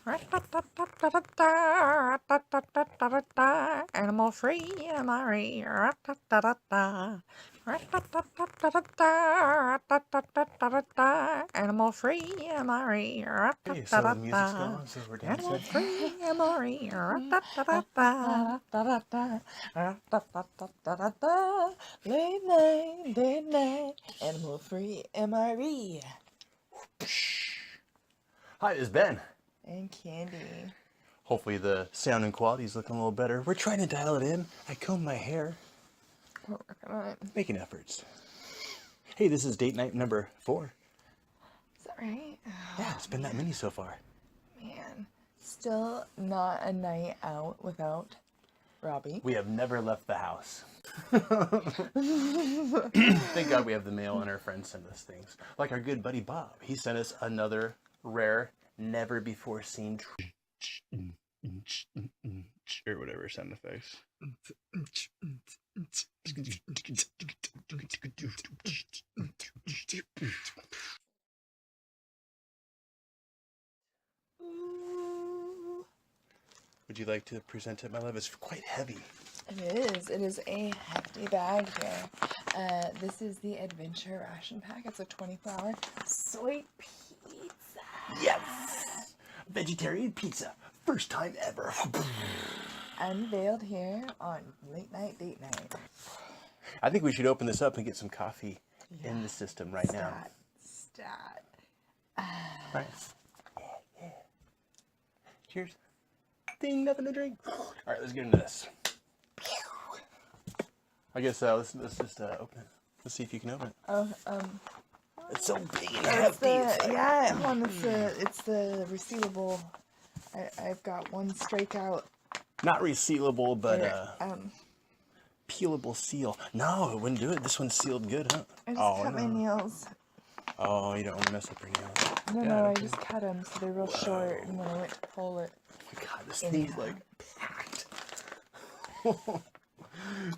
Animal free MRE. Animal free MRE. Okay, so the music's going, so we're dancing. Animal free MRE. Late night, animal free MRE. Hi, this is Ben. And Candy. Hopefully the sound and quality is looking a little better. We're trying to dial it in. I combed my hair. We're working on it. Making efforts. Hey, this is date night number 4. Is that right? Yeah, it's been that many so far. Man, still not a night out without Robbie. We have never left the house. Thank God we have the mail and our friends send us things. Like our good buddy Bob. He sent us another rare, never before seen or whatever sound effects. Would you like to present it, my love? It's quite heavy. It is a hefty bag here. This is the Adventure Ration Pack. It's a 24-hour soy pizza. Yes! Vegetarian pizza. First time ever. Unveiled here on Late Night Date Night. I think we should open this up and get some coffee in the system right now. Stat. Right. Yeah. Cheers. Ding, nothing to drink. All right, let's get into this. I guess let's just open it. Let's see if you can open it. Oh, It's so big and hefty. Yeah, hold on, it's the resealable. I've got one strikeout. Not resealable, but peelable seal. No, it wouldn't do it. This one's sealed good, huh? I just cut my nails. Oh, you don't want to mess up your nails. No, I just cut them so they're real short, and then I went to pull it. Oh my God, this thing's like packed. This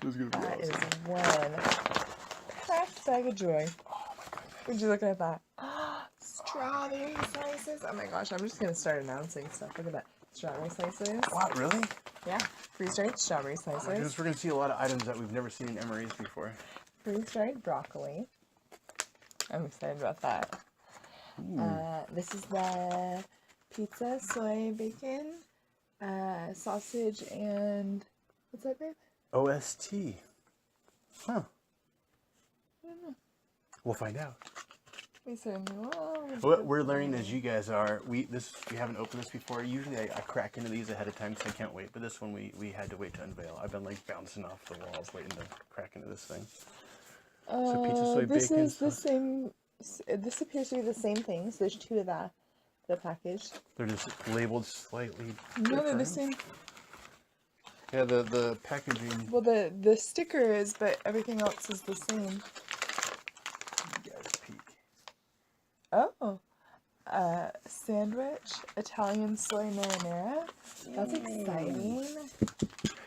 is gonna be That awesome. is one packed bag of joy. Oh my goodness. Would you look at that? Strawberry slices. Oh my gosh, I'm just gonna start announcing stuff. Look at that. Strawberry slices. What, really? Yeah. Freeze-dried strawberry Oh my slices. goodness, we're gonna see a lot of items that we've never seen in MREs before. Freeze-dried broccoli. I'm excited about that. This is the pizza, soy bacon, sausage, and what's that, babe? OST. Huh. I don't know. We'll find out. We certainly will. What we're learning as you guys are, we haven't opened this before. Usually I crack into these ahead of time because I can't wait. But this one we had to wait to unveil. I've been like bouncing off the walls waiting to crack into this thing. So pizza, soy this bacon. is the same. This appears to be the same thing. So there's two of the package. They're just labeled slightly No, they're the different. same. Yeah, the packaging. Well, the sticker is, but everything else is the same. You guys peek. Oh, sandwich, Italian soy marinara. That's exciting.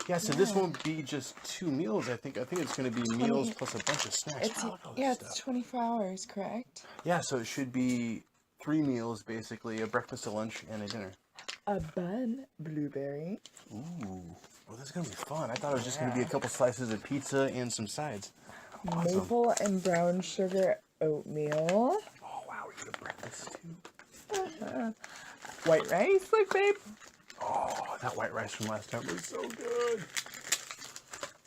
Yeah, so this won't be just 2 meals. I think it's going to be meals plus a bunch of snacks. It's 24 hours, correct? Yeah, so it should be 3 meals basically: a breakfast, a lunch, and a dinner. A bun, blueberry. Ooh, well, this is gonna be fun. I thought it was just gonna be a couple slices of pizza and some sides. Awesome. Maple and brown sugar oatmeal. Oh wow, we're gonna breakfast too. White rice, look, babe. Oh, that white rice from last time was so good.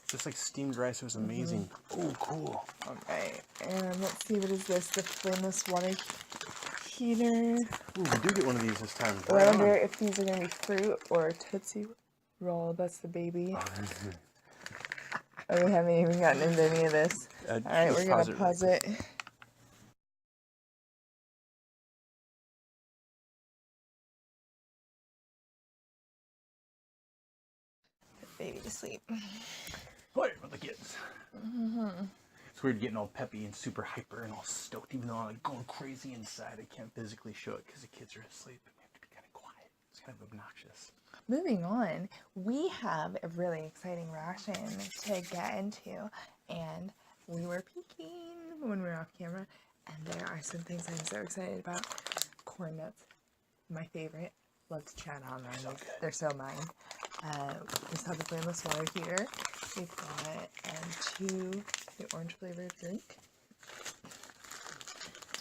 Just like steamed rice, it was amazing. Oh, cool. Okay, and let's see, what is this? The flameless water heater. Ooh, we do get one of these this time. I wonder if these are gonna be fruit or Tootsie Roll. That's the baby. We haven't even gotten into any of this. All right, we're gonna pause it. Put baby to sleep. What about the kids? It's weird getting all peppy and super hyper and all stoked, even though I'm like going crazy inside. I can't physically show it because the kids are asleep and we have to be kind of quiet. It's kind of obnoxious. Moving on, we have a really exciting ration to get into, and we were peeking when we were off camera, and there are some things I'm so excited about. Corn nuts, my favorite. love to chat on them. So good. They're so mine. We just have the flameless water heater. We've got the orange flavored drink.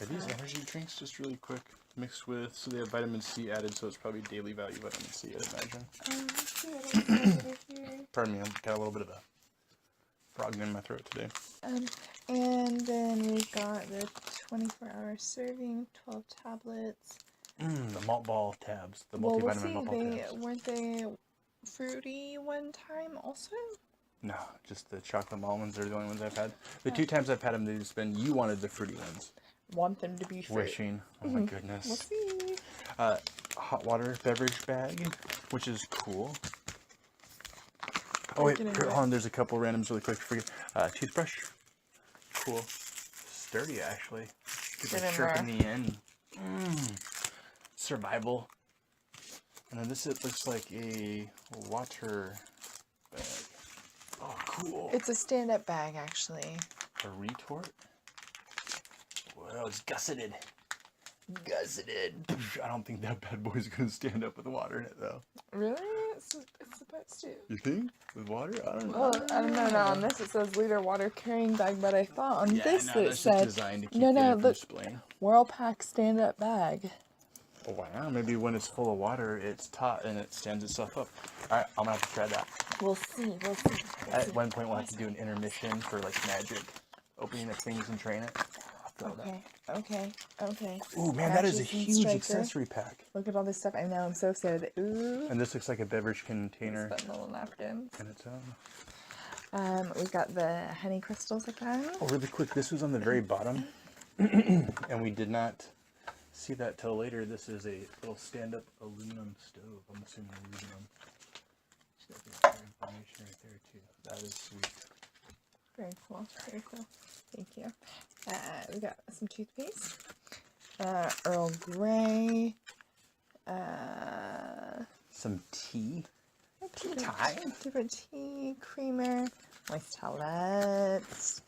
Are these energy drinks just really quick? Mixed with, so they have vitamin C added, so it's probably daily value vitamin C, I'd imagine. Let's see what else we have over here. Pardon me, I've got a little bit of a frog in my throat today. And then we've got the 24-hour serving, 12 tablets. The malt ball tabs, the Well, we'll multivitamin see. malt ball tabs. Weren't they fruity one time also? No, just the chocolate malt ones are the only ones I've had. The 2 times I've had them, they've just been, you wanted the fruity ones. Want them to be fruit. Wishing. Oh my goodness. We'll see. Hot water beverage bag, which is cool. Oh wait, here, hold on, there's a couple randoms really quick. Toothbrush. Cool. Sturdy actually. Get a chirp in the end. Survival. And then this looks like a water bag. Oh, cool. It's a stand-up bag actually. A retort? Well, it's gusseted. Gusseted. I don't think that bad boy's gonna stand up with water in it though. Really? It's supposed to. You think? With water? I don't know. Well, I don't know. Now on this it says liter water carrying bag, but I thought on this no, it that's said just designed to keep look, displaying. Whirlpack stand-up bag. Oh, wow, maybe when it's full of water, it's taut and it stands itself up. Alright, I'm gonna have to try that. We'll see. At one point, we'll have to do an intermission for like magic, opening up things and train it. Okay. Ooh, man, that is a Matches and huge striker. accessory pack. Look at all this stuff. I know. I'm so excited. Ooh. And this looks like a beverage container These little napkins. in its own. We've got the honey crystals again. Oh, really quick, this was on the very bottom, and we did not see that till later. This is a little stand-up aluminum stove. I'm assuming aluminum. There's information right there too. That is sweet. Very cool. Very cool. Thank you. We got some toothpaste. Earl Grey. Some tea. Tea Different- time. Different tea, creamer, moist towelettes,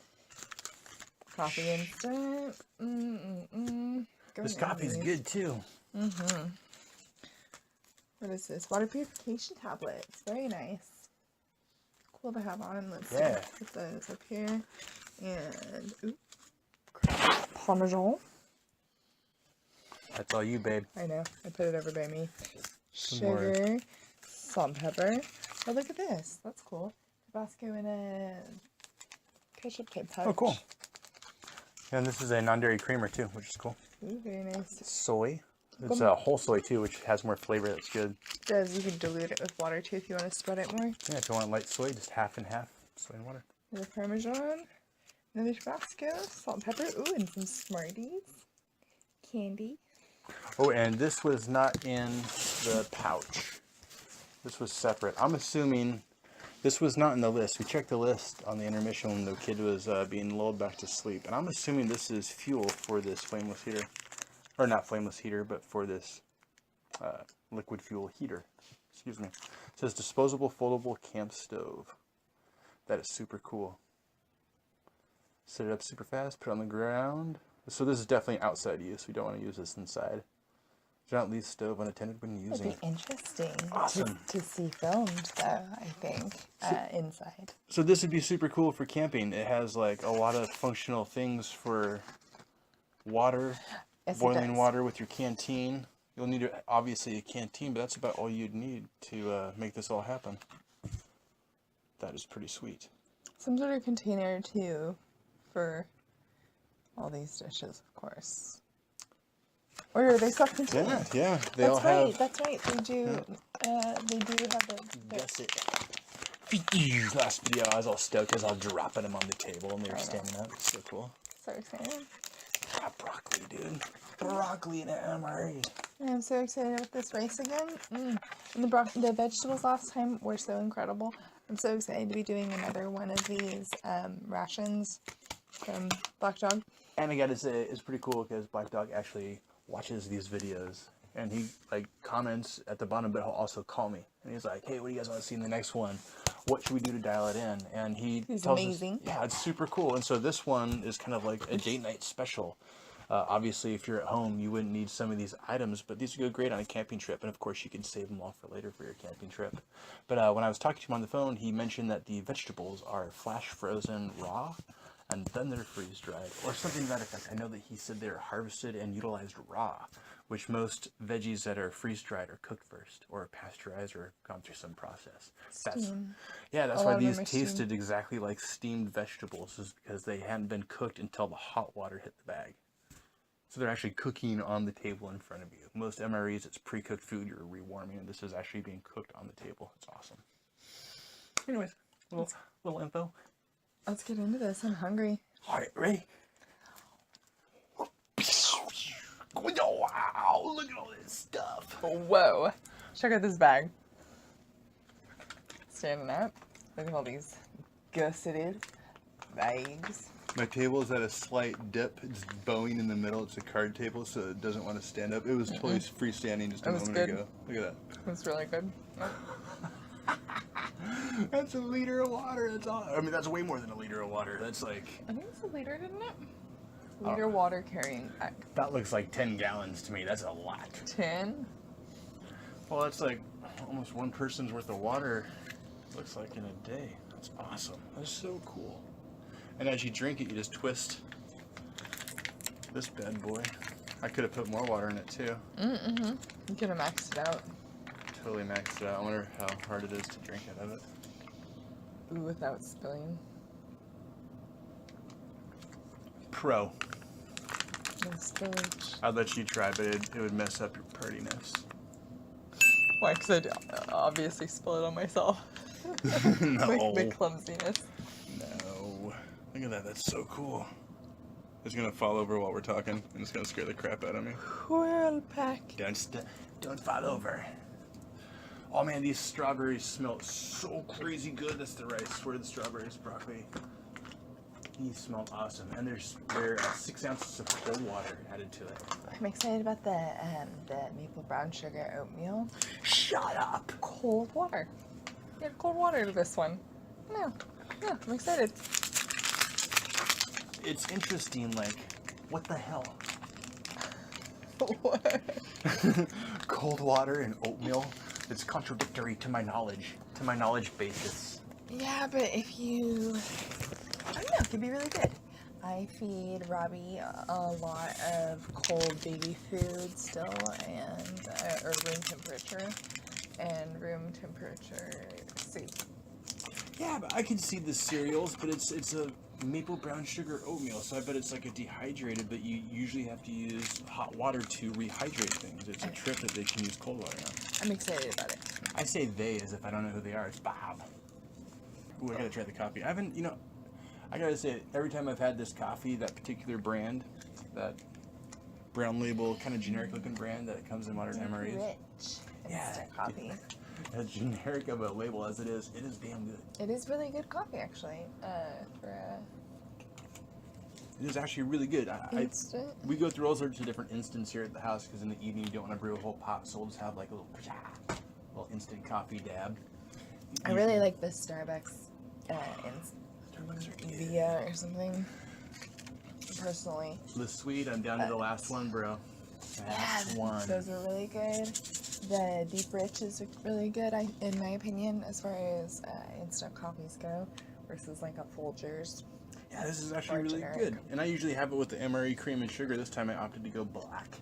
coffee instant. This coffee's good too. What is this? Water purification tablets. Very nice. Cool to have on. Let's Yeah. see. Put those up here. And Parmesan. That's all you, babe. I know. I put it over by me. Some more. Sugar, salt and pepper. Oh, look at this. That's cool. Tabasco in a ketchup type pouch. Oh, cool. And this is a non-dairy creamer too, which is cool. Ooh, very nice. Soy. It's a whole soy too, which has more flavor. That's good. You can dilute it with water too if you want to spread it more. Yeah, if you want light soy, just half and half soy and water. The Parmesan. Another Tabasco. Salt and pepper. Ooh, and some Smarties. Candy. Oh, and this was not in the pouch. This was separate. I'm assuming this was not in the list. We checked the list on the intermission when the kid was being lulled back to sleep. And I'm assuming this is fuel for this flameless heater. Or not flameless heater, but for this liquid fuel heater. Excuse me. It says disposable foldable camp stove. That is super cool. Set it up super fast, put it on the ground. So this is definitely outside use. We don't want to use this inside. Do not leave stove unattended when using It'd be interesting Awesome. to see filmed, though, I think, inside. So this would be super cool for camping. It has like a lot of functional things for water, Yes, it boiling does. water with your canteen. You'll need obviously a canteen, but that's about all you'd need to make this all happen. That is pretty sweet. Some sort of container, too, for all these dishes, of course. Or are they self-contained? Yeah, they all have. That's right. They do. They do have it. Guess it. Last video, I was all stoked because I was dropping them on the table and they were standing up. It's so cool. So excited. Ah, broccoli, dude. Broccoli and MREs. I'm so excited with this rice again. And the vegetables last time were so incredible. I'm so excited to be doing another one of these rations from Black Dog. And I gotta say, it's pretty cool because Black Dog actually watches these videos and he like comments at the bottom, but he'll also call me and he's like, "Hey, what do you guys want to see in the next one? What should we do to dial it in?" And he's amazing. Us, yeah, it's super cool. And so this one is kind of like a date night special. Obviously, if you're at home, you wouldn't need some of these items, but these would go great on a camping trip. And of course, you can save them all for later for your camping trip. But when I was talking to him on the phone, he mentioned that the vegetables are flash frozen raw, and then they're freeze dried, or something to that effect. I know that he said they're harvested and utilized raw, which most veggies that are freeze dried are cooked first, or pasteurized, or gone through some process. Steam. That's A why lot of these them are tasted steamed. exactly like steamed vegetables, is because they hadn't been cooked until the hot water hit the bag. So they're actually cooking on the table in front of you. Most MREs, it's pre-cooked food you're rewarming, and this is actually being cooked on the table. It's awesome. Anyways, little info. Let's get into this. I'm hungry. All right, ready? Wow, look at all this stuff. Whoa. Check out this bag. Standing up. Look at all these gusseted bags. My table is at a slight dip. It's bowing in the middle. It's a card table, so it doesn't want to stand up. It was totally freestanding just a moment ago. Look at that. That's really good. That's a liter of water. That's all. I mean, that's way more than a liter of water. That's like... I think it's a liter, didn't it? Liter water carrying bag. That looks like 10 gallons to me. That's a lot. 10? Well, that's like almost one person's worth of water. Looks like in a day. That's awesome. That's so cool. And as you drink it, you just twist this bad boy. I could have put more water in it too. Mm-hmm. You could have maxed it out. Totally maxed it out. I wonder how hard it is to drink out of it. Ooh, without spilling. Pro. No spillage. I'd let you try, but it would mess up your partiness. Why? Because I'd obviously spill it on myself. No. The clumsiness. No. Look at that. That's so cool. It's going to fall over while we're talking, and it's going to scare the crap out of me. Well, pack. Don't fall over. Oh man, these strawberries smell so crazy good. That's the rice. Where are the strawberries, broccoli? These smell awesome, and there are 6 ounces of cold water added to it. I'm excited about the maple brown sugar oatmeal. Shut up! Cold water. You had cold water to this one. Yeah, I'm excited. It's interesting, like, what the hell? What? Cold water and oatmeal? It's contradictory to my knowledge basis. Yeah, but if you... I don't know, it could be really good. I feed Robbie a lot of cold baby food still, and or room temperature soup. Yeah, but I can see the cereals, but it's a maple brown sugar oatmeal, so I bet it's like a dehydrated, but you usually have to use hot water to rehydrate things. It's a trick that they can use cold water on. I'm excited about it. I say they as if I don't know who they are. It's Bob. Ooh, I gotta try the coffee. I gotta say, every time I've had this coffee, that particular brand, that brown label, kind of generic looking brand that comes in modern MREs. Rich instant coffee. As generic of a label as it is damn good. It is really good coffee, actually. It is actually really good. Instant. We go through all sorts of different instants here at the house because in the evening you don't want to brew a whole pot, so we'll just have like a little instant coffee dab. I really like the Starbucks Starbucks are good. Via or something. Personally. The sweet, I'm down to the last one, bro. Last one. Those are really good. The Deep Rich is really good, in my opinion, as far as instant coffees go, versus like a Folgers. Yeah, this is actually really good. And I usually have it with the MRE cream and sugar. This time I opted to go black.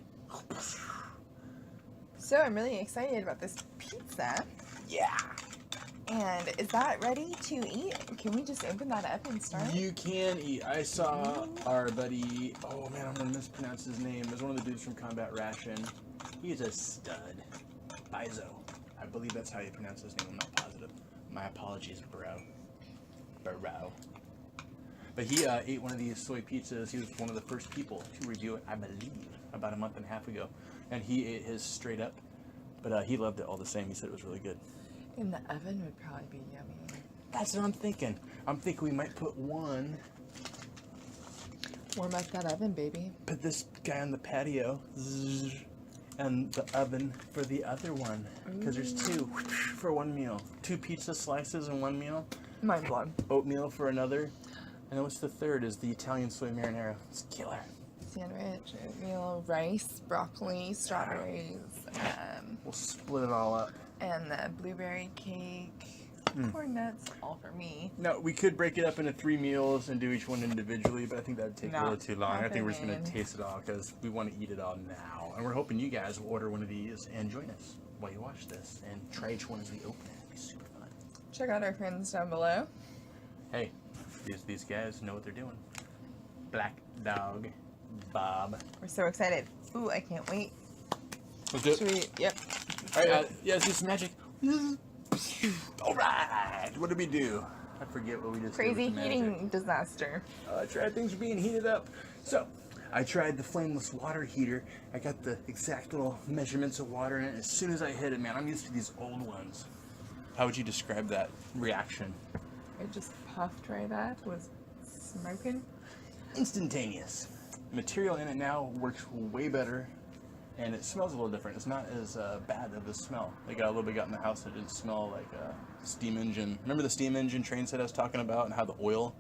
So I'm really excited about this pizza. Yeah. And is that ready to eat? Can we just open that up and start? You can eat. I saw our buddy, oh man, I'm going to mispronounce his name. It was one of the dudes from Combat Ration. He is a stud. Bizo. I believe that's how you pronounce his name. I'm not positive. My apologies, bro. But he ate one of these soy pizzas. He was one of the first people to review it, I believe, about a month and a half ago. And he ate his straight up. But he loved it all the same. He said it was really good. In the oven would probably be yummy. That's what I'm thinking. I'm thinking we might put one. Warm up that oven, baby. Put this guy on the patio. And the oven for the other one. Because there's 2 for one meal. 2 pizza slices in one meal. Mind blown. Oatmeal for another. And then what's the third is the Italian soy marinara. It's killer. sandwich, oatmeal, rice, broccoli, strawberries, We'll split it all up. and the blueberry cake, corn nuts, all for me. No, we could break it up into 3 meals and do each one individually, but I think that would take a little too long. I think we're just going to taste it all because we want to eat it all now. And we're hoping you guys will order one of these and join us while you watch this and try each one as we open it. It'll be super fun. Check out our friends down below. Hey, these guys know what they're doing. Black Dog Bob. We're so excited. Ooh, I can't wait. Let's do it. Should we? Yep. All right, yeah, let's do some magic. All right, what did we do? I forget what we just Crazy did with the heating magic. disaster. I tried things were being heated up. So, I tried the flameless water heater. I got the exact little measurements of water in it. As soon as I hit it, man, I'm used to these old ones. How would you describe that reaction? It just puffed right at, was smoking. Instantaneous. The material in it now works way better, and it smells a little different. It's not as bad of a smell. They got a little bit got in the house that didn't smell like a steam engine. Remember the steam engine train set I was talking about, and how the oil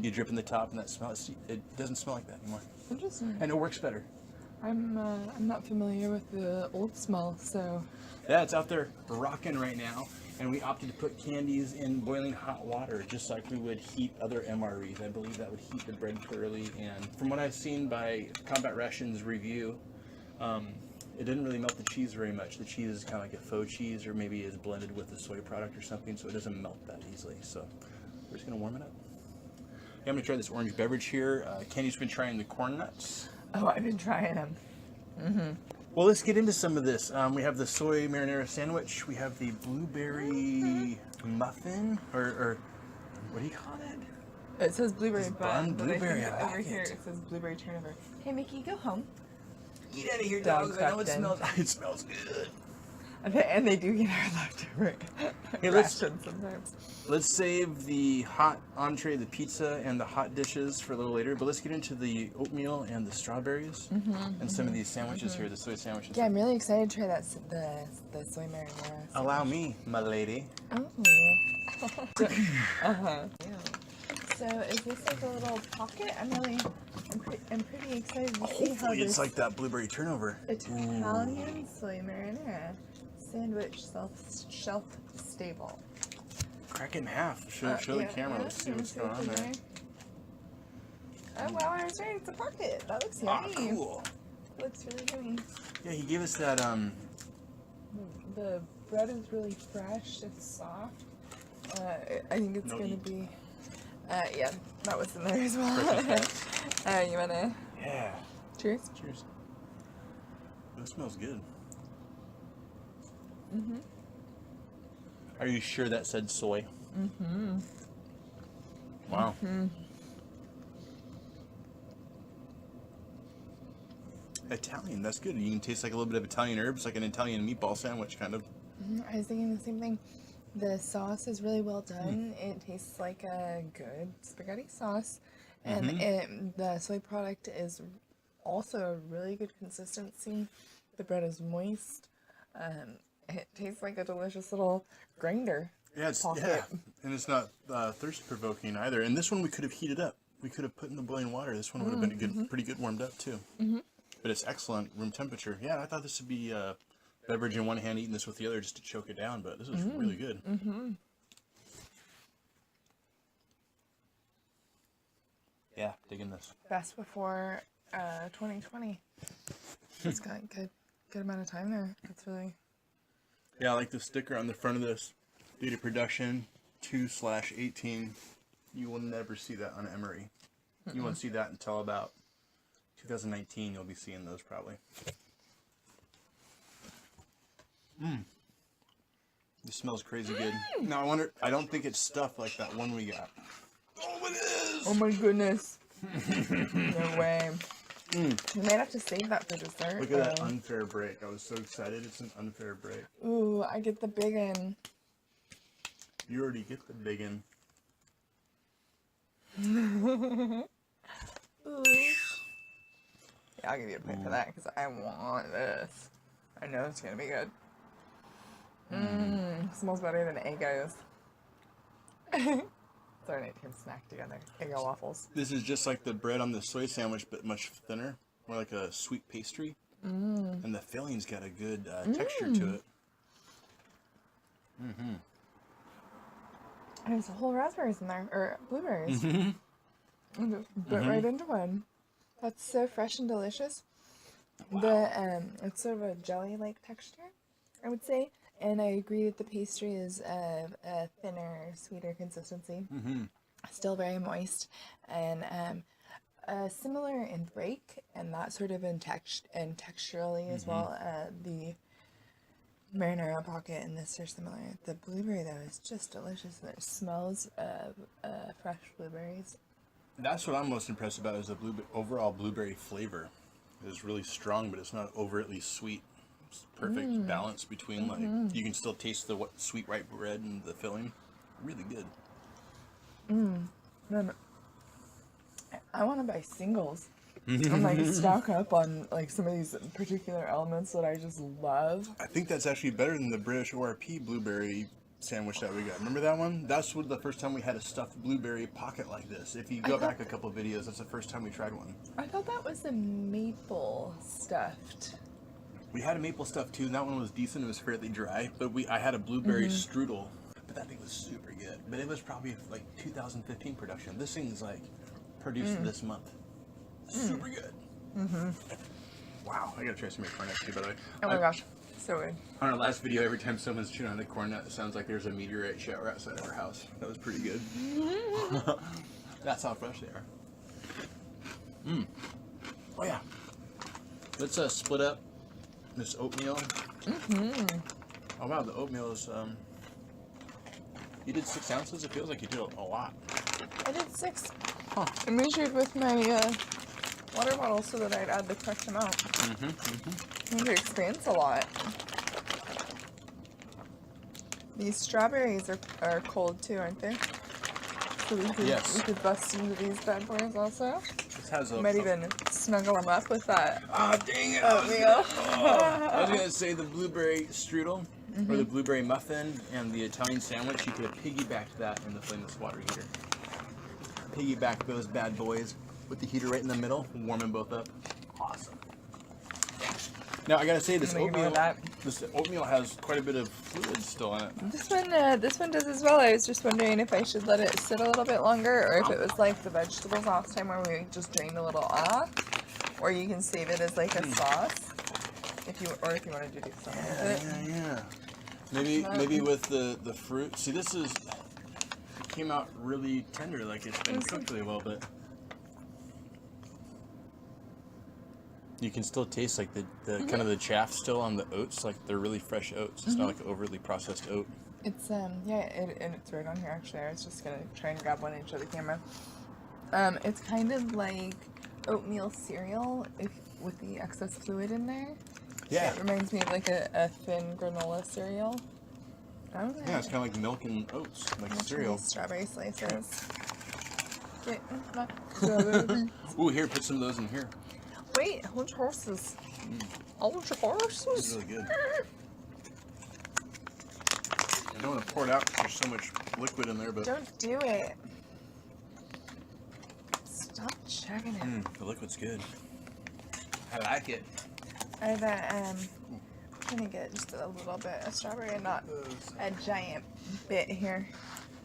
you drip in the top and that smell? It doesn't smell like that anymore, Interesting. and it works better. I'm not familiar with the old smell, so Yeah, it's out there rocking right now, and we opted to put candies in boiling hot water, just like we would heat other MREs. I believe that would heat the bread thoroughly, and from what I've seen by Combat Ration's review, it didn't really melt the cheese very much. The cheese is kind of like a faux cheese, or maybe is blended with the soy product or something, so it doesn't melt that easily. So we're just gonna warm it up. Yeah, I'm gonna try this orange beverage here. Kenny's been trying the corn nuts. oh, I've been trying them. Well, let's get into some of this. We have the soy marinara sandwich. We have the blueberry muffin, or what do you call that? It says blueberry It's bun, bun, but blueberry, I I think over like here it. it says blueberry turnover. Hey, Mickey, go home. Get out of here, Dog dogs! I know it tucked in. smells. It smells good. And they do get our leftover Hey, let's- rations sometimes. Let's save the hot entree, the pizza, and the hot dishes for a little later. But let's get into the oatmeal and the strawberries and some of these sandwiches here, the soy sandwiches. Yeah, I'm really excited to try that the soy marinara. Allow me, my lady. Oh. So is this like a little pocket? I'm pretty excited to see how Hopefully, it's this like that blueberry turnover. Italian soy marinara sandwich shelf stable. Crack it in half. Show the Yeah, camera. yeah, Let's see what's going on there. Oh wow, I was right. It's a pocket. That looks Ah, yummy. cool. Looks really yummy. Yeah, he gave us that. The bread is really fresh. It's soft. I think it's No gonna eat. be. Yeah, that was in there as well. You wanna? Yeah. Cheers. Cheers. That smells good. Are you sure that said soy? Wow. Italian, that's good. You can taste like a little bit of Italian herbs, like an Italian meatball sandwich, kind of. I was thinking the same thing. The sauce is really well done. It tastes like a good spaghetti sauce, and the soy product is also a really good consistency. The bread is moist. It tastes like a delicious little grinder. Yeah, pocket. and it's not thirst provoking either. And this one we could have heated up. We could have put in the boiling water. This one would have been good, pretty good warmed up too. But it's excellent room temperature. Yeah, I thought this would be a beverage in one hand, eating this with the other just to choke it down. But this is really good. Yeah, digging this. Best before 2020. It's got good amount of time there. It's really. Yeah, I like the sticker on the front of this. Date of production 2/18. You will never see that on MRE. You won't see that until about 2019. You'll be seeing those probably. This smells crazy good. Now I wonder. I don't think it's stuffed like that one we got. Oh, it is! Oh my goodness. No way. We might have to save that for dessert. Look at that though. unfair break. I was so excited. It's an unfair break. Ooh, I get the big one. You already get the big one. Ooh. Yeah, I'll give you a point for that because I want this. I know it's gonna be good. Smells better than Eggos. It's our nighttime snack together. Eggo waffles. This is just like the bread on the soy sandwich, but much thinner. more like a sweet pastry. And the filling's got a good texture to it. There's whole raspberries in there, or blueberries. And just bit right into one. That's so fresh and delicious. Wow. It's sort of a jelly-like texture, I would say. And I agree that the pastry is a thinner, sweeter consistency. Still very moist. And similar in break, and that sort of in texturally as well. The marinara pocket and this are similar. The blueberry, though, is just delicious. There smells of fresh blueberries. That's what I'm most impressed about is the overall blueberry flavor. It's really strong, but it's not overtly sweet. It's perfect balance between, like, you can still taste the sweet white bread and the filling. Really good. I want to buy singles. I'm like stock up on like some of these particular elements that I just love. I think that's actually better than the British ORP blueberry sandwich that we got. Remember that one? That's the first time we had a stuffed blueberry pocket like this. If you go back a couple of videos, that's the first time we tried one. I thought that was a maple stuffed. We had a maple stuffed too, and that one was decent. It was fairly dry, but I had a blueberry strudel, but that thing was super good. But it was probably like 2015 production. This thing's like produced this month. Super good. Wow, I gotta try some of your cornet too, by the way. Oh my gosh, so good. On our last video, every time someone's chewing on a cornet, it sounds like there's a meteorite shower outside of our house. That was pretty good. That's how fresh they are. Oh yeah. Let's split up this oatmeal. Oh wow, the oatmeal is. You did 6 ounces. It feels like you did a lot. I did 6. I measured with my water bottle so that I'd add the correct amount. You experience a lot. These strawberries are cold too, aren't they? So we could bust into these bad boys also. This has a. Might even snuggle them up with that. Ah, dang it! Oatmeal. I was gonna say the blueberry strudel or the blueberry muffin and the Italian sandwich. You could have piggybacked that in the flameless water heater. Piggyback those bad boys with the heater right in the middle, warm them both up. Awesome. Now I gotta say this oatmeal has quite a bit of fluid still in it. This one does as well. I was just wondering if I should let it sit a little bit longer, or if it was like the vegetables last time where we just drained a little off, or you can save it as like a sauce, if you want to do something with it. Yeah. Maybe with the fruit. See, it came out really tender, like it's been cooked really well, but you can still taste like the kind of the chaff still on the oats, like they're really fresh oats. It's not like overly processed oat. It's and it's right on here actually. I was just gonna try and grab one and show the camera. It's kind of like oatmeal cereal with the excess fluid in there. Yeah. It reminds me of like a thin granola cereal. Okay. Yeah, it's kind of like milk and oats, like cereal. Strawberry slices. Wait, Ooh, here, put some of those in here. Wait, hold your horses. Hold your horses. This is really good. I don't want to pour it out because there's so much liquid in there, but... Don't do it. Stop chugging it. The liquid's good. I like it. I'm trying to get just a little bit of strawberry and not a giant bit here.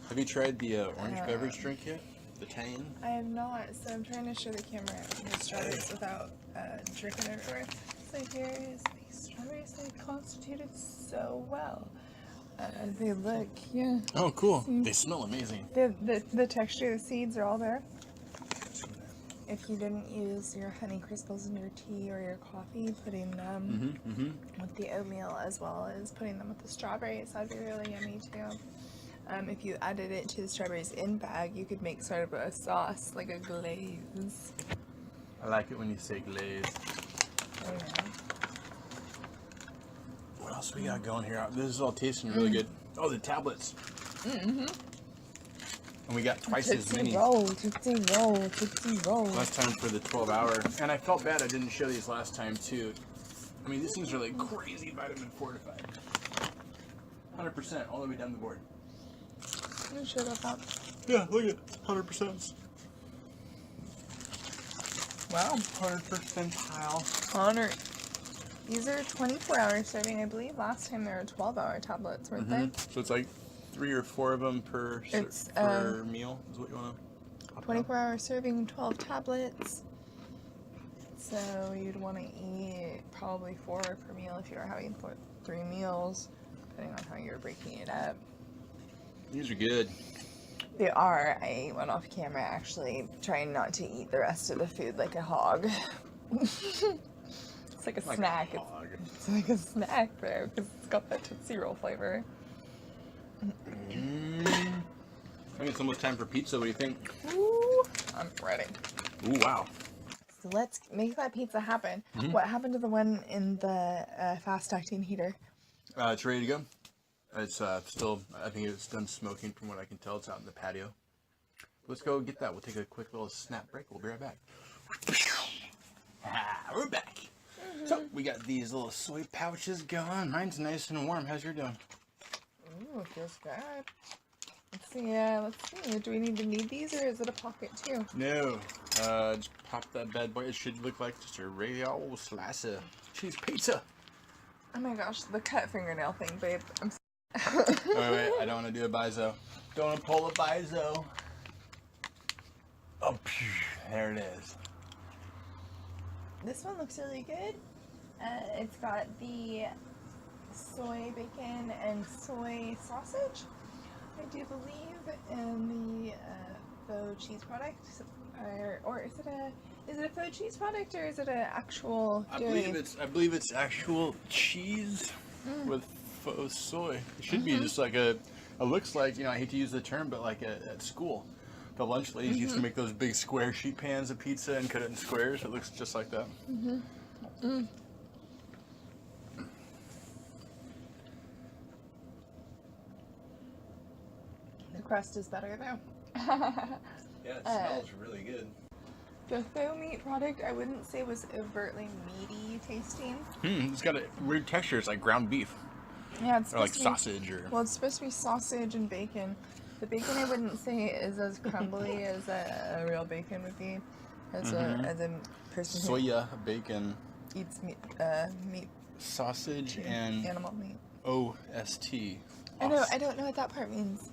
Have you tried the orange beverage drink yet? The Tang? I have not, so I'm trying to show the camera the strawberries without dripping everywhere. So here is the strawberries. They constituted so well. They look, yeah. Oh, cool. They smell amazing. The texture of the seeds are all there. If you didn't use your honey crystals in your tea or your coffee, putting them with the oatmeal as well as putting them with the strawberries, that'd be really yummy too. If you added it to the strawberries in bag, you could make sort of a sauce, like a glaze. I like it when you say glaze. Oh, yeah. What else we got going here? This is all tasting really good. Oh, the tablets. And we got twice as many. Tootsie roll. Last time for the 12-hour. And I felt bad I didn't show these last time, too. I mean, these things are like crazy vitamin fortified. 100% all the way down the board. You sure about that? Yeah, look at 100%. Wow. 100 percentile. Honor. These are 24-hour serving. I believe last time they were 12-hour tablets, weren't they? So it's like 3 or 4 of them per meal is what you want to. 24-hour serving, 12 tablets. So you'd want to eat probably 4 per meal if you were having 3 meals, depending on how you're breaking it up. These are good. They are. I went off camera actually trying not to eat the rest of the food like a hog. It's like a snack. It's like a snack there because it's got that Tootsie Roll flavor. I think it's almost time for pizza. What do you think? Ooh, I'm ready. Ooh, wow. So let's make that pizza happen. What happened to the one in the fast-acting heater? It's ready to go. It's still, I think it's done smoking from what I can tell. It's out in the patio. Let's go get that. We'll take a quick little snap break. We'll be right back. We're back. So we got these little soy pouches going. Mine's nice and warm. How's yours doing? Ooh, feels good. Let's see. Do we need to knead these or is it a pocket too? No. Just pop that bad boy. It should look like just a regular slice of cheese pizza. Oh my gosh, the cut fingernail thing, babe. I'm wait. I don't want to do a bizo. Don't want to pull a bizo. Oh, there it is. This one looks really good. It's got the soy bacon and soy sausage, I do believe, in the faux cheese product. Or is it a faux cheese product or is it an actual dairy? I believe it's actual cheese with faux soy. It should be just like it looks like, I hate to use the term, but like at school. The lunch ladies used to make those big square sheet pans of pizza and cut it in squares. It looks just like that. The crust is better though. Yeah, it smells really good. The faux meat product I wouldn't say was overtly meaty tasting. It's got a weird texture. It's like ground beef. Yeah, it's or like supposed to be, sausage or. Well, it's supposed to be sausage and bacon. The bacon I wouldn't say is as crumbly as a real bacon would be. As a person who Soya bacon. eats meat, Sausage and animal meat. OST. I know. I don't know what that part means.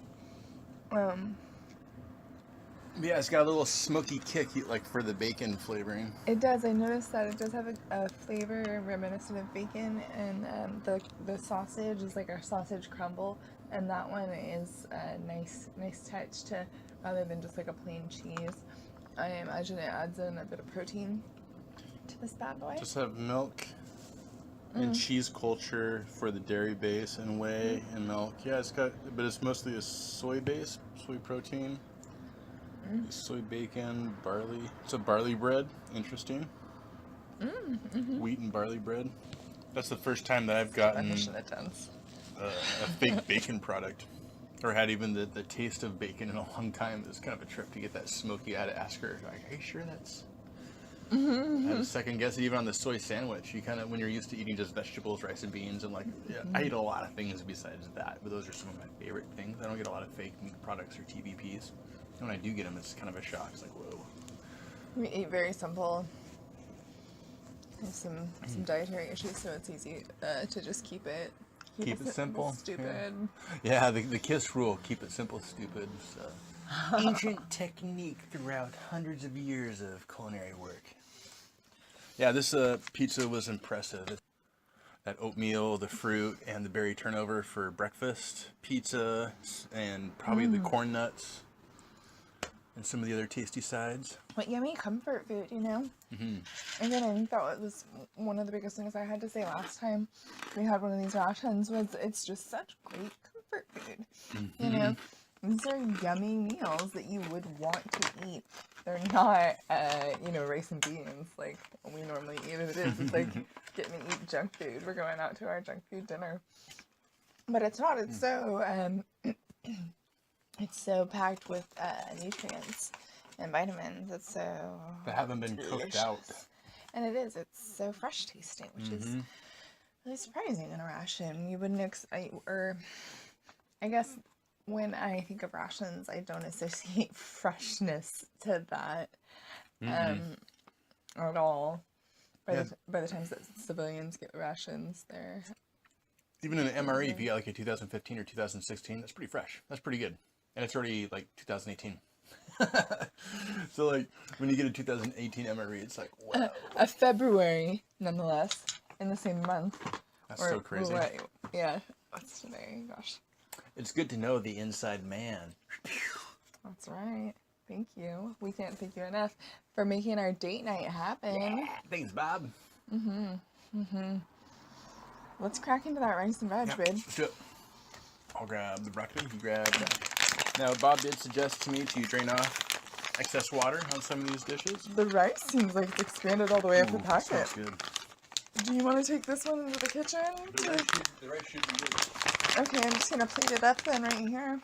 Yeah, it's got a little smoky kick, like for the bacon flavoring. It does. I noticed that it does have a flavor reminiscent of bacon, and the sausage is like a sausage crumble, and that one is a nice touch to rather than just like a plain cheese. I imagine it adds in a bit of protein to this bad boy. Just have milk and cheese culture for the dairy base and whey and milk. Yeah, but it's mostly a soy base, soy protein. Soy bacon, barley. It's a barley bread. Interesting. Wheat and barley bread. That's the first time that I've gotten a fake bacon product. Or had even the taste of bacon in a long time. It was kind of a trip to get that smoky. I had to ask her, like, are you sure that's... I had to second guess it even on the soy sandwich. You kind of, when you're used to eating just vegetables, rice and beans, and like, I eat a lot of things besides that, but those are some of my favorite things. I don't get a lot of fake meat products or TVPs. When I do get them, it's kind of a shock. It's like, whoa. We eat very simple. I have some dietary issues, so it's easy to just keep it simple. Stupid. Yeah, the KISS rule: keep it simple, stupid. So. Ancient technique throughout hundreds of years of culinary work. Yeah, this pizza was impressive. That oatmeal, the fruit, and the berry turnover for breakfast. Pizza, and probably the corn nuts. And some of the other tasty sides. What yummy comfort food, you know? And then I think that was one of the biggest things I had to say last time we had one of these rations was it's just such great comfort food. You know? These are yummy meals that you would want to eat. They're not, rice and beans like we normally eat. It is. It's like getting to eat junk food. We're going out to our junk food dinner. But it's not. It's so... It's so packed with nutrients and vitamins. It's so that haven't been cooked out. And it is. It's so fresh tasting, which is really surprising in a ration. You wouldn't I guess when I think of rations, I don't associate freshness to that. at all. Yeah. By the time that civilians get rations, they're... Even in the MRE, if you got like a 2015 or 2016, that's pretty fresh. That's pretty good. And it's already like 2018. So like when you get a 2018 MRE, it's like, wow. A February, nonetheless, in the same month. That's so crazy. Yeah. What's today? Gosh. It's good to know the inside man. That's right. Thank you. We can't thank you enough for making our date night happen. Yeah. Thanks, Bob. Let's crack into that rice and veg, babe. Let's do it. I'll grab the broccoli. You grab that. Now, Bob did suggest to me to drain off excess water on some of these dishes. The rice seems like it's expanded all the way up the packet. Smells good. Do you want to take this one into the kitchen? The rice should be good. Okay, I'm just going to plate it up then right here.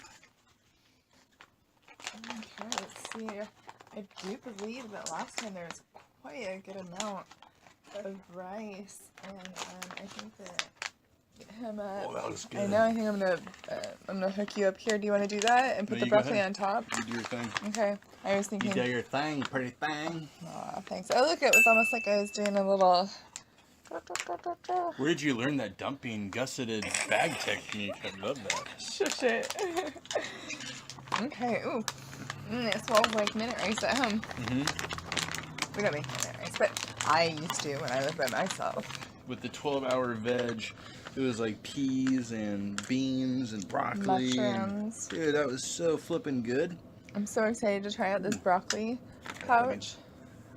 Okay, let's see. I do believe that last time there was quite a good amount of rice, and I think that him Oh, that was good. I know. I think I'm gonna hook you up here. Do you want to do that and put the broccoli on top? You do your thing. Okay. I was thinking. You do your thing, pretty thing. Aw, thanks. Oh, look! It was almost like I was doing a little. Where did you learn that dumping gusseted bag technique? I love that. Shush it. Okay. Ooh. It smells like minute rice at home. We don't make minute rice, but I used to when I lived by myself. With the 12-hour veg, it was like peas and beans and broccoli. Mushrooms. Dude, that was so flippin' good. I'm so excited to try out this broccoli pouch.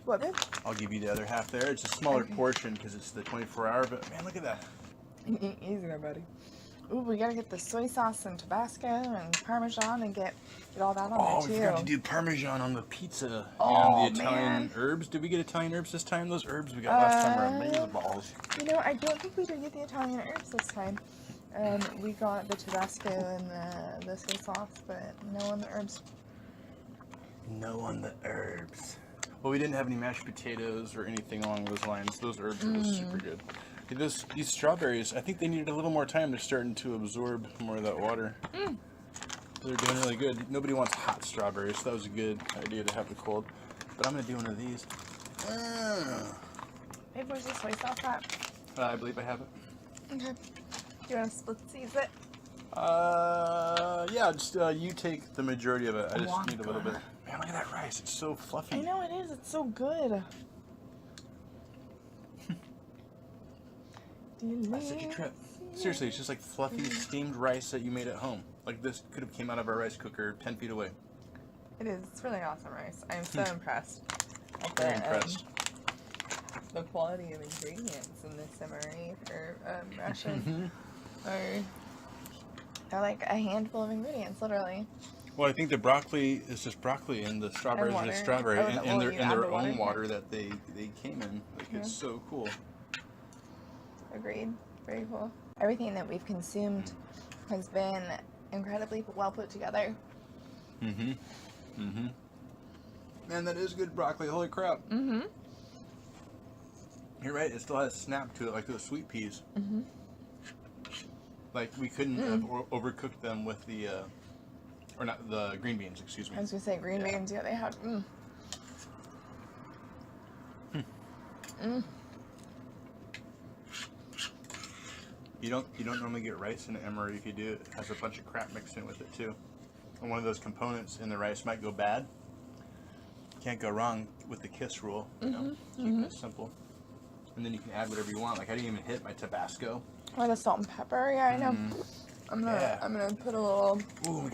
What, babe? I'll give you the other half there. It's a smaller portion because it's the 24-hour, but man, look at that. Easy there, buddy. Ooh, we gotta get the soy sauce and Tabasco and Parmesan and get all that on there, too. Oh, we forgot to do Parmesan on the pizza Oh, and the Italian herbs. Did we get Italian herbs this time? Those herbs we got last time were amazing balls. You know, I don't think we did get the Italian herbs this time. We got the Tabasco and the soy sauce, but no on the herbs. No on the herbs. Well, we didn't have any mashed potatoes or anything along those lines. Those herbs were just super good. These strawberries, I think they needed a little more time. They're starting to absorb more of that water. They're doing really good. Nobody wants hot strawberries, so that was a good idea to have the cold. But I'm going to do one of these. Babe, where's the soy sauce at? I believe I have it. Okay. Do you want to split seize it? Yeah, just you take the majority of it. I just need a little bit. Man, look at that rice. It's so fluffy. I know it is. It's so good. That's such a trip. Seriously, it's just like fluffy steamed rice that you made at home. Like this could have came out of our rice cooker 10 feet away. It is. It's really awesome rice. I'm so impressed. Very impressed. The quality of ingredients in this MRE or ration are like a handful of ingredients, literally. Well, I think the broccoli is just broccoli, and the strawberries are just strawberry, and their own water that they came in. Like it's so cool. Agreed. Very cool. Everything that we've consumed has been incredibly well put together. Man, that is good broccoli. Holy crap. You're right. It still has snap to it, like those sweet peas. Like we couldn't have overcooked them with the, or not the green beans. Excuse me. I was gonna say green beans. Yeah, they have. You don't normally get rice in an MRE. If you do, it has a bunch of crap mixed in with it too. And one of those components in the rice might go bad. Can't go wrong with the KISS rule. You know, keep it simple. And then you can add whatever you want. Like I didn't even hit my Tabasco. Or the salt and pepper. Yeah, I know. I'm gonna put a little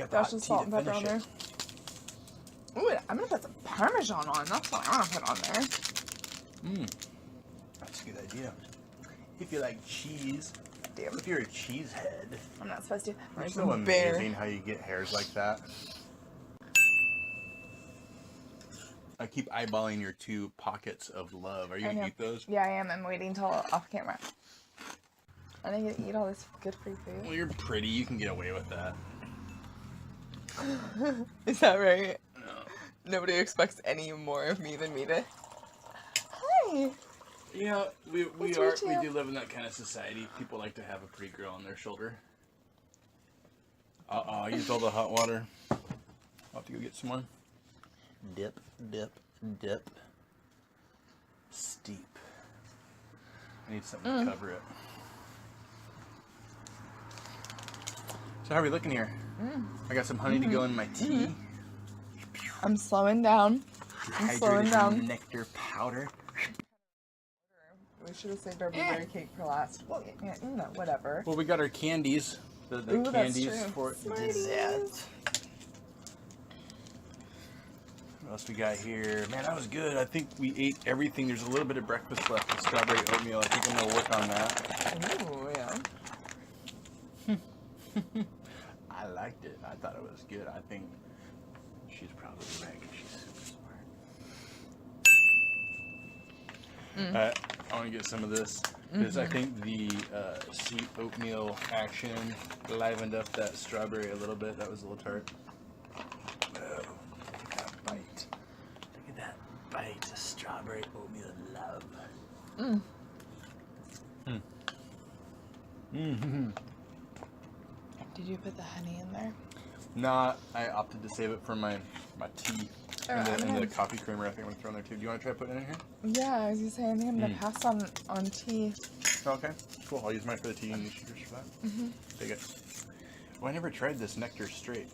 dash of salt and pepper on there. Ooh, I'm gonna put some Parmesan on. That's what I want to put on there. That's a good idea. If you like cheese. Damn. If you're a cheesehead. I'm not supposed to. It's so amazing how you get hairs like that. I keep eyeballing your 2 pockets of love. Are you gonna eat those? Yeah, I am. I'm waiting till off camera. I think you eat all this good free food. Well, you're pretty. You can get away with that. Is that right? No. Nobody expects any more of me than me to. Hi. Yeah, we do live in that kind of society. People like to have a pretty girl on their shoulder. I used all the hot water. I'll have to go get some more. Dip, dip, dip. steep. I need something to cover it. So how are we looking here? I got some honey to go in my tea. I'm slowing down. I'm slowing down. Nectar powder. We should have saved our blueberry cake for last. Well, yeah, no, whatever. Well, we got our candies. The candies for dessert. What else we got here? Man, that was good. I think we ate everything. There's a little bit of breakfast left with strawberry oatmeal. I think I'm going to work on that. Ooh, yeah. I liked it. I thought it was good. I think she's probably right because she's super smart. I want to get some of this because I think the sweet oatmeal action livened up that strawberry a little bit. That was a little tart. Oh, look at that bite. Look at that bite of strawberry oatmeal love. Did you put the honey in there? Nah, I opted to save it for my tea. And the coffee creamer I think I'm going to throw in there too. Do you want to try putting it in here? Yeah, I was going to say, I think I'm going to pass on tea. Okay, cool. I'll use mine for the tea and use yours for that. Take it. Well, I never tried this nectar straight.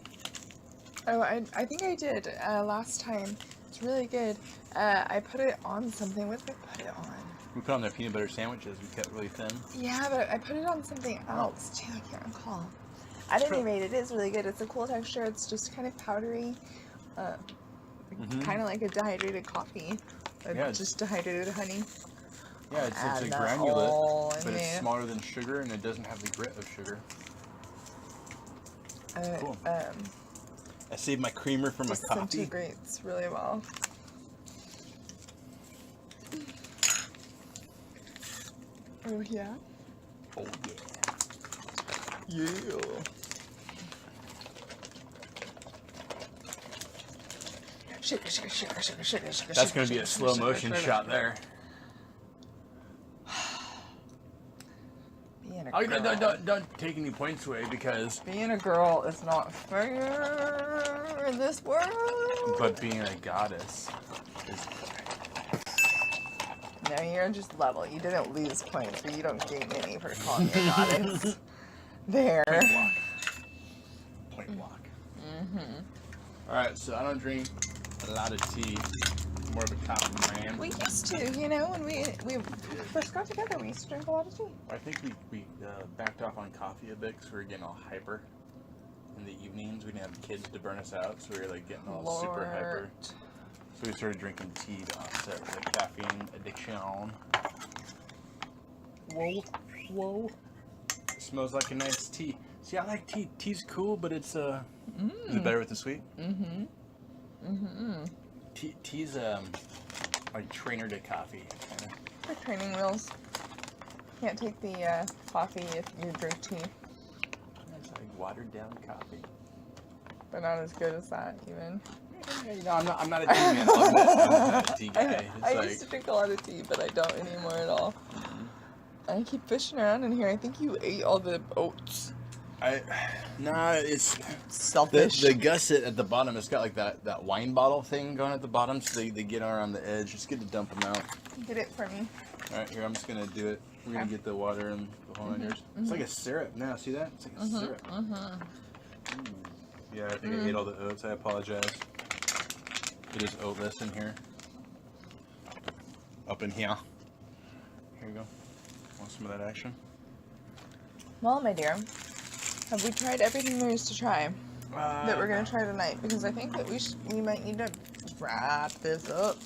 Oh, I think I did last time. It's really good. I put it on something. What did I put it on? We put it on their peanut butter sandwiches. We kept really thin. Yeah, but I put it on something else too. I can't recall. At any rate, it is really good. It's a cool texture. It's just kind of powdery. Kind of like a dehydrated coffee. Yeah, just dehydrated honey. Yeah, it's a granulate, but it's smaller than sugar and it doesn't have the grit of sugar. Cool. I saved my creamer for my coffee. Disintegrates really well. Oh yeah? Oh yeah. Yeah. Sugar, sugar, sugar, sugar, sugar, sugar. That's going to be a slow motion shot there. Being a Oh, girl. don't take any points away because... Being a girl is not fair in this world. But being a goddess is... No, you're just level. You didn't lose points, but you don't gain any for calling me a goddess. There. Point block. Point block. Alright, so I don't drink a lot of tea. I'm more of a coffee man. We used to, you know, when we first got together, we used to drink a lot of tea. I think we backed off on coffee a bit because we were getting all hyper in the evenings. We didn't have kids to burn us out, so we were like getting all super hyper. So we started drinking tea to offset the caffeine addiction. Whoa, whoa. It smells like a nice tea. See, I like tea. Tea's cool, but it's is it better with the sweet? Tea's like trainer to coffee. Kinda. For training wheels. Can't take the coffee if you drink tea. It's like watered down coffee. But not as good as that, even. No, I'm not a tea man. I'm not a tea guy. I used to drink a lot of tea, but I don't anymore at all. I keep fishing around in here. I think you ate all the oats. Nah, it's selfish. The gusset at the bottom, it's got like that wine bottle thing going at the bottom, so they get around the edge. It's good to dump them out. Get it for me. Alright, here, I'm just going to do it. We're going to get the water and the whole on yours. It's like a syrup now, see that? It's like a syrup. Yeah, I think I ate all the oats. I apologize. It is oatless in here. Up in here. Here you go. Want some of that action? Well, my dear, have we tried everything there is to try that we're going to try tonight? Because I think that we might need to wrap this up.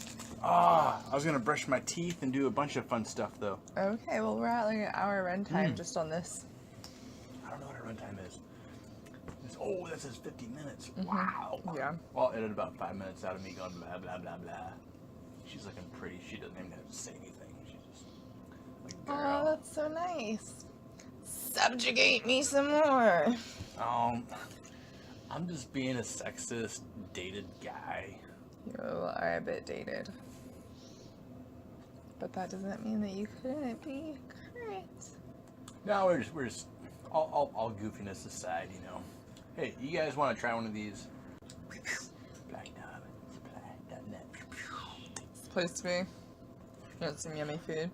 I was going to brush my teeth and do a bunch of fun stuff, though. Okay, well, we're at like an hour runtime just on this. I don't know what our runtime is. Oh, that says 50 minutes. Wow. Yeah. Well, I'll edit about 5 minutes out of me going blah, blah, blah, blah. She's looking pretty. She doesn't even have to say anything. She's just like, girl. Oh, that's so nice. Subjugate me some more. I'm just being a sexist, dated guy. You are a bit dated. But that doesn't mean that you couldn't be current. No, we're just all goofiness aside, you know. Hey, you guys want to try one of these? BlackDogSurplus.net. It's supposed to be. Want some yummy food?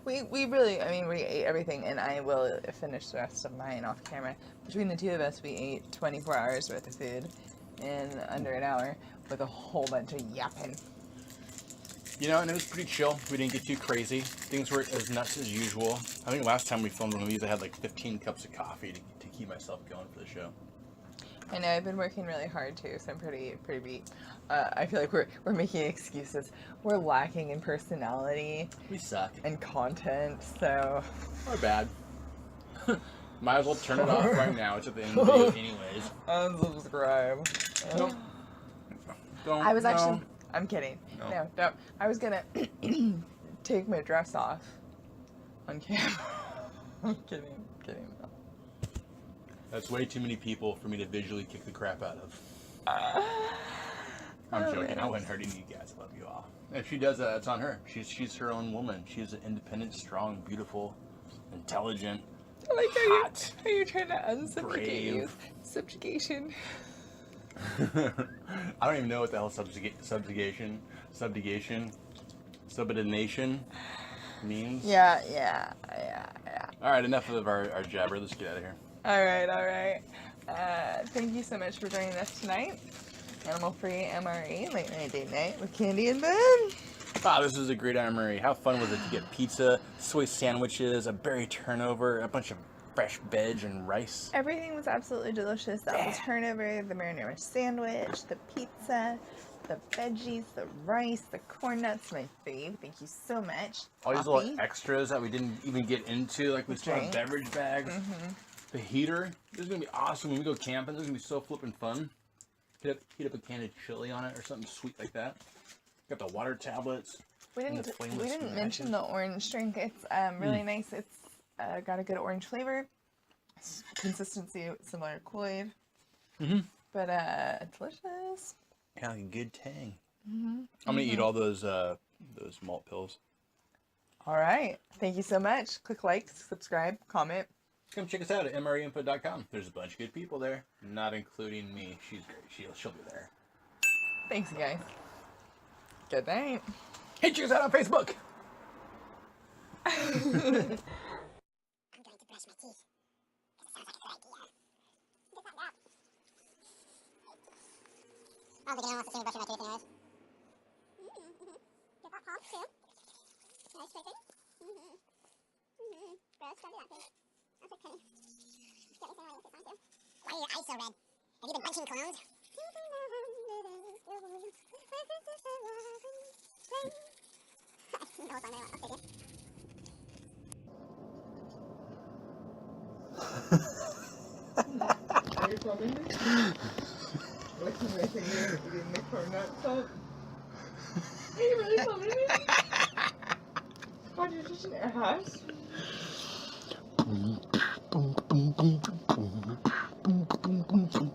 We really, I mean, we ate everything, and I will finish the rest of mine off camera. Between the two of us, we ate 24 hours worth of food in under an hour with a whole bunch of yapping. You know, and it was pretty chill. We didn't get too crazy. Things were as nuts as usual. I think last time we filmed one of these, I had like 15 cups of coffee to keep myself going for the show. I know, I've been working really hard too, so I'm pretty beat. I feel like we're making excuses. We're lacking in personality. We suck. And content, so. Our bad. Might as well turn it off right now. It's at the end of the video anyways. Unsubscribe. Nope. Don't. I was actually. No. I'm kidding. No. No, don't. I was gonna take my dress off on camera. I'm kidding. No. That's way too many people for me to visually kick the crap out of. I'm joking. Man. I wasn't hurting you guys. I love you all. If she does that, it's on her. She's her own woman. She's an independent, strong, beautiful, intelligent, I like hot, how you're trying to unsubjugate you. brave. Subjugation. I don't even know what the hell subjugation, subordination means. Yeah. All right, enough of our jabber. Let's get out of here. All right. Thank you so much for joining us tonight. Animal-free MRE, late night date night with Candy and Ben. Wow, this is a great MRE. How fun was it to get pizza, soy sandwiches, a berry turnover, a bunch of fresh veg and rice? Everything was absolutely delicious. The apple turnover, the marinara sandwich, the pizza, the veggies, the rice, the corn nuts, my fave. Thank you so much. All these Coffee. little extras that we didn't even get into, like we saw Drinks. beverage bags. The heater. This is going to be awesome when we go camping. This is going to be so flippin' fun. Heat up a can of chili on it or something sweet like that. Got the water tablets. We and the didn't flameless mention the orange drink. It's really nice. It's got a good orange flavor. Consistency similar to Kool-Aid. But delicious. Yeah, like a good tang. I'm gonna eat all those malt pills. All right. Thank you so much. Click like, subscribe, comment. Come check us out at MREinfo.com. There's a bunch of good people there, not including me. She's great. She'll be there. Thanks, you guys. Good night. Hey, check us out on Facebook. I'm going to brush my teeth. That sounds like a good idea. Get that out. I don't think anyone wants to see me brushing my teeth anyways. Get that palm too. Nice shaking. Gross, don't do that, please. That's like Penny. Get me some money with this on too. Why are your eyes so red? Have you been munching clones? The whole song there, I'll take it. Are you filming me? What's my finger eating the corn nut salt? Are you really filming me? God, you're such an ass. Boom, boom, boom, boom, boom, boom, boom, boom, boom.